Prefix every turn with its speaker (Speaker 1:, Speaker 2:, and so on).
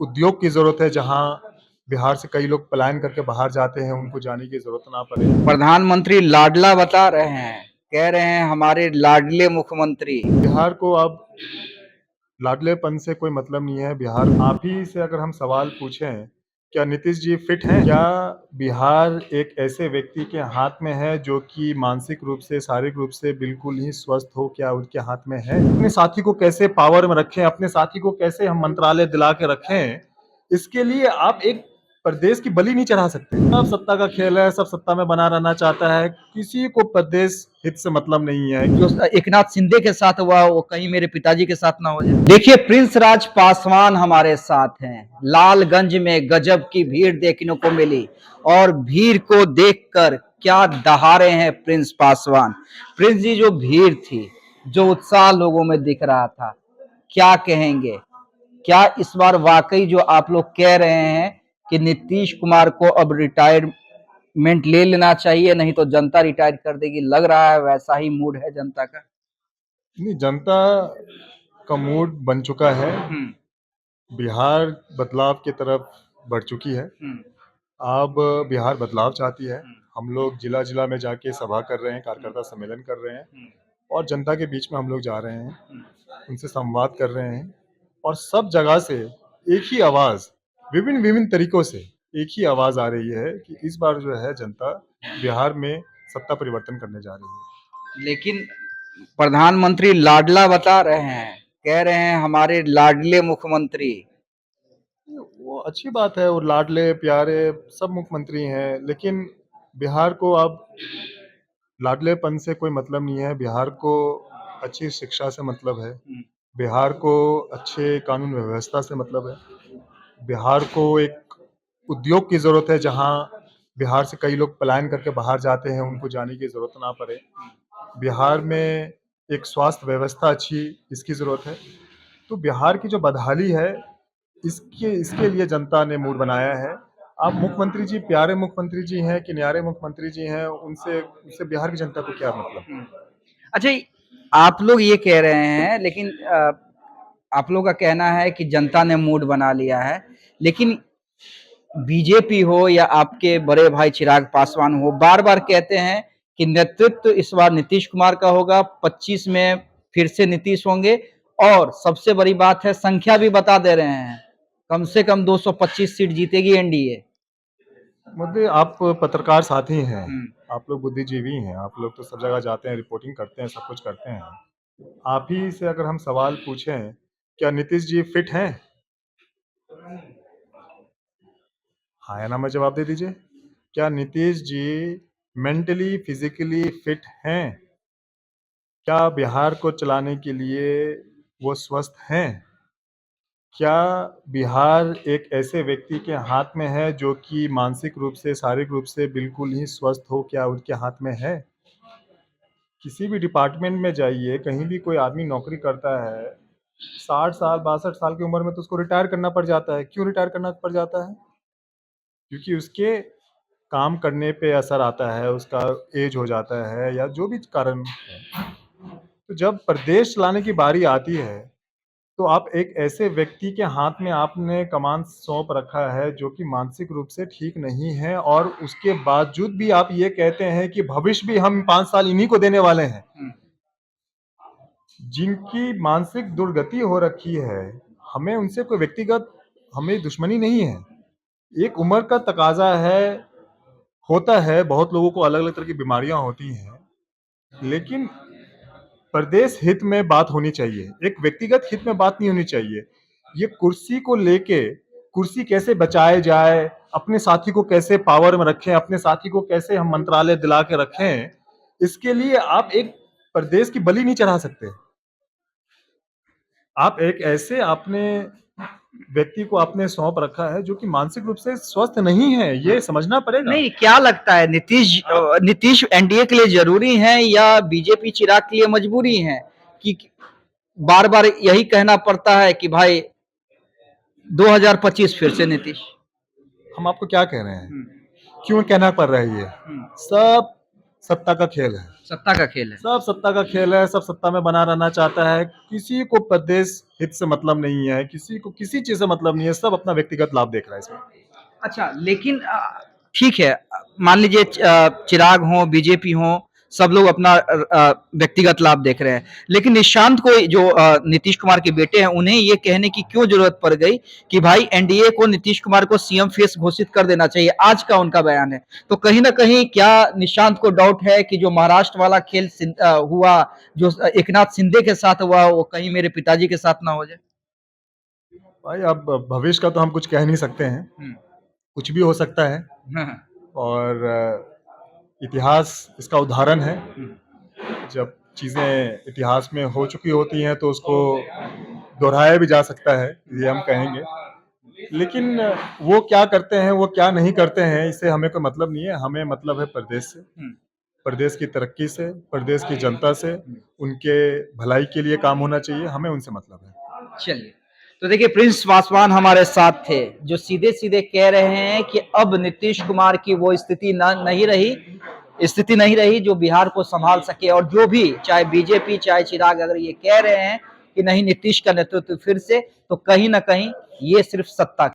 Speaker 1: उद्योग की ज़रूरत है, जहाँ बिहार से कई लोग पलायन करके बाहर जाते हैं, उनको जाने की ज़रूरत ना पड़े।
Speaker 2: प्रधानमंत्री लाडला बता रहे हैं, कह रहे हैं हमारे लाडले मुख्यमंत्री।
Speaker 1: बिहार को अब लाडलेपन से कोई मतलब नहीं है। बिहार आप ही से अगर हम सवाल पूछें, क्या नीतीश जी फिट हैं? क्या बिहार एक ऐसे व्यक्ति के हाथ में है जो कि मानसिक रूप से, शारीरिक रूप से बिल्कुल ही स्वस्थ हो, क्या उनके हाथ में है? अपने साथी को कैसे पावर में रखें, अपने साथी को कैसे हम मंत्रालय दिला के रखें, इसके लिए आप एक प्रदेश की बलि नहीं चढ़ा सकते। सब सत्ता का खेल है, सब सत्ता में बना रहना चाहता है, किसी को प्रदेश हित से मतलब नहीं है।
Speaker 2: जो एकनाथ शिंदे के साथ हुआ वो कहीं मेरे पिताजी के साथ ना हो जाए। देखिए, प्रिंस राज पासवान हमारे साथ हैं। लालगंज में गजब की भीड़ देखने को मिली और भीड़ को देखकर क्या दहाड़े हैं प्रिंस पासवान। प्रिंस जी, जो भीड़ थी, जो उत्साह लोगों में दिख रहा था, क्या कहेंगे? क्या इस बार वाकई जो आप लोग कह रहे हैं कि नीतीश कुमार को अब रिटायरमेंट ले लेना चाहिए, नहीं तो जनता रिटायर कर देगी, लग रहा है वैसा ही मूड है जनता का?
Speaker 1: नहीं, जनता का मूड बन चुका है। बिहार बदलाव की तरफ बढ़ चुकी है। अब बिहार बदलाव चाहती है। हम लोग जिला जिला में जाके सभा कर रहे हैं, कार्यकर्ता सम्मेलन कर रहे हैं और जनता के बीच में हम लोग जा रहे हैं, उनसे संवाद कर रहे हैं और सब जगह से एक ही आवाज़, विभिन्न विभिन्न तरीकों से एक ही आवाज़ आ रही है कि इस बार जो है जनता बिहार में सत्ता परिवर्तन करने जा रही है।
Speaker 2: लेकिन प्रधानमंत्री लाडला बता रहे हैं, कह रहे हैं हमारे लाडले मुख्यमंत्री।
Speaker 1: वो अच्छी बात है, वो लाडले प्यारे सब मुख्यमंत्री हैं, लेकिन बिहार को अब लाडलेपन से कोई मतलब नहीं है। बिहार को अच्छी शिक्षा से मतलब है। बिहार को अच्छे कानून व्यवस्था से मतलब है। बिहार को एक उद्योग की ज़रूरत है, जहाँ बिहार से कई लोग पलायन करके बाहर जाते हैं, उनको जाने की ज़रूरत ना पड़े। बिहार में एक स्वास्थ्य व्यवस्था अच्छी, इसकी ज़रूरत है। तो बिहार की जो बदहाली है, इसके इसके लिए जनता ने मूड बनाया है। आप मुख्यमंत्री जी प्यारे मुख्यमंत्री जी हैं कि न्यारे मुख्यमंत्री जी हैं, उनसे उससे बिहार की जनता को क्या मतलब?
Speaker 2: अच्छा, आप लोग ये कह रहे हैं, लेकिन आप लोग का कहना है कि जनता ने मूड बना लिया है, लेकिन बीजेपी हो या आपके बड़े भाई चिराग पासवान हो, बार बार कहते हैं कि नेतृत्व इस बार नीतीश कुमार का होगा, 25 में फिर से नीतीश होंगे। और सबसे बड़ी बात है, संख्या भी बता दे रहे हैं, कम से कम 225 सीट जीतेगी एनडीए।
Speaker 1: मुद्दे आप पत्रकार साथी हैं, आप लोग बुद्धिजीवी हैं, आप लोग तो सब जगह जाते हैं, रिपोर्टिंग करते हैं, सब कुछ करते हैं। आप ही से अगर हम सवाल पूछें, क्या नीतीश जी फिट हैं? हाँ या ना में जवाब दे दीजिए। क्या Nitish ji mentally, physically fit हैं? क्या बिहार को चलाने के लिए वो स्वस्थ हैं? क्या बिहार एक ऐसे व्यक्ति के हाथ में है जो कि मानसिक रूप से, शारीरिक रूप से बिल्कुल ही स्वस्थ हो, क्या उनके हाथ में है? किसी भी डिपार्टमेंट में जाइए, कहीं भी कोई आदमी नौकरी करता है, 60 साल, 62 साल की उम्र में तो उसको रिटायर करना पड़ जाता है। क्यों रिटायर करना पड़ जाता है? क्योंकि उसके काम करने पे असर आता है, उसका एज हो जाता है या जो भी कारण है। तो जब प्रदेश चलाने की बारी आती है, तो आप एक ऐसे व्यक्ति के हाथ में आपने कमान सौंप रखा है जो कि मानसिक रूप से ठीक नहीं है और उसके बावजूद भी आप ये कहते हैं कि भविष्य भी हम 5 साल इन्हीं को देने वाले हैं। जिनकी मानसिक दुर्गति हो रखी है, हमें उनसे कोई व्यक्तिगत हमें दुश्मनी नहीं है। एक उम्र का तकाज़ा है, होता है, बहुत लोगों को अलग-अलग तरह की बीमारियाँ होती हैं, लेकिन प्रदेश हित में बात होनी चाहिए, एक व्यक्तिगत हित में बात नहीं होनी चाहिए। ये कुर्सी को लेके, कुर्सी कैसे बचाए जाए, अपने साथी को कैसे पावर में रखें, अपने साथी को कैसे हम मंत्रालय दिला के रखें, इसके लिए आप एक प्रदेश की बलि नहीं चढ़ा सकते। आप एक ऐसे आपने व्यक्ति को आपने सौंप रखा है जो कि मानसिक रूप से स्वस्थ नहीं है, ये समझना पड़ेगा।
Speaker 2: नहीं, क्या लगता है, नीतीश एनडीए के लिए जरूरी है या बीजेपी चिराग के लिए मजबूरी है कि बार बार यही कहना पड़ता है कि भाई 2025 फिर से नीतीश?
Speaker 1: हम आपको क्या कह रहे हैं? क्यों कहना पड़ रहा है ये? सब सत्ता का खेल है।
Speaker 2: सत्ता का खेल है।
Speaker 1: सब सत्ता का खेल है, सब सत्ता में बना रहना चाहता है। किसी को प्रदेश हित से मतलब नहीं है, किसी को किसी चीज़ से मतलब नहीं है, सब अपना व्यक्तिगत लाभ देख रहा है इसमें।
Speaker 2: अच्छा, लेकिन ठीक है, मान लीजिए चिराग हो, बीजेपी हो, सब लोग अपना व्यक्तिगत लाभ देख रहे हैं। लेकिन निशांत को जो नीतीश कुमार के बेटे हैं, उन्हें ये कहने की क्यों जरूरत पड़ गई कि भाई एनडीए को नीतीश कुमार को सीएम फेस घोषित कर देना चाहिए? आज का उनका बयान है। तो कहीं ना कहीं क्या निशांत को डाउट है कि जो महाराष्ट्र वाला खेल हुआ, जो एकनाथ शिंदे के साथ हुआ, वो कहीं मेरे पिताजी के साथ ना हो जाए?
Speaker 1: भाई अब भविष्य का तो हम कुछ कह नहीं सकते हैं, कुछ भी हो सकता है। और इतिहास इसका उदाहरण है। जब चीज़ें इतिहास में हो चुकी होती हैं तो उसको दोहराया भी जा सकता है, ये हम कहेंगे। लेकिन वो क्या करते हैं, वो क्या नहीं करते हैं, इससे हमें कोई मतलब नहीं है। हमें मतलब है प्रदेश से, प्रदेश की तरक्की से, प्रदेश की जनता से, उनके भलाई के लिए काम होना चाहिए, हमें उनसे मतलब है।
Speaker 2: चलिए, तो देखिए प्रिंस पासवान हमारे साथ थे, जो सीधे सीधे कह रहे हैं कि अब नीतीश कुमार की वो स्थिति नहीं रही जो बिहार को संभाल सके। और जो भी, चाहे बीजेपी चाहे चिराग, अगर ये कह रहे हैं कि नहीं नीतीश का नेतृत्व फिर से, तो कहीं ना कहीं ये सिर्फ सत्ता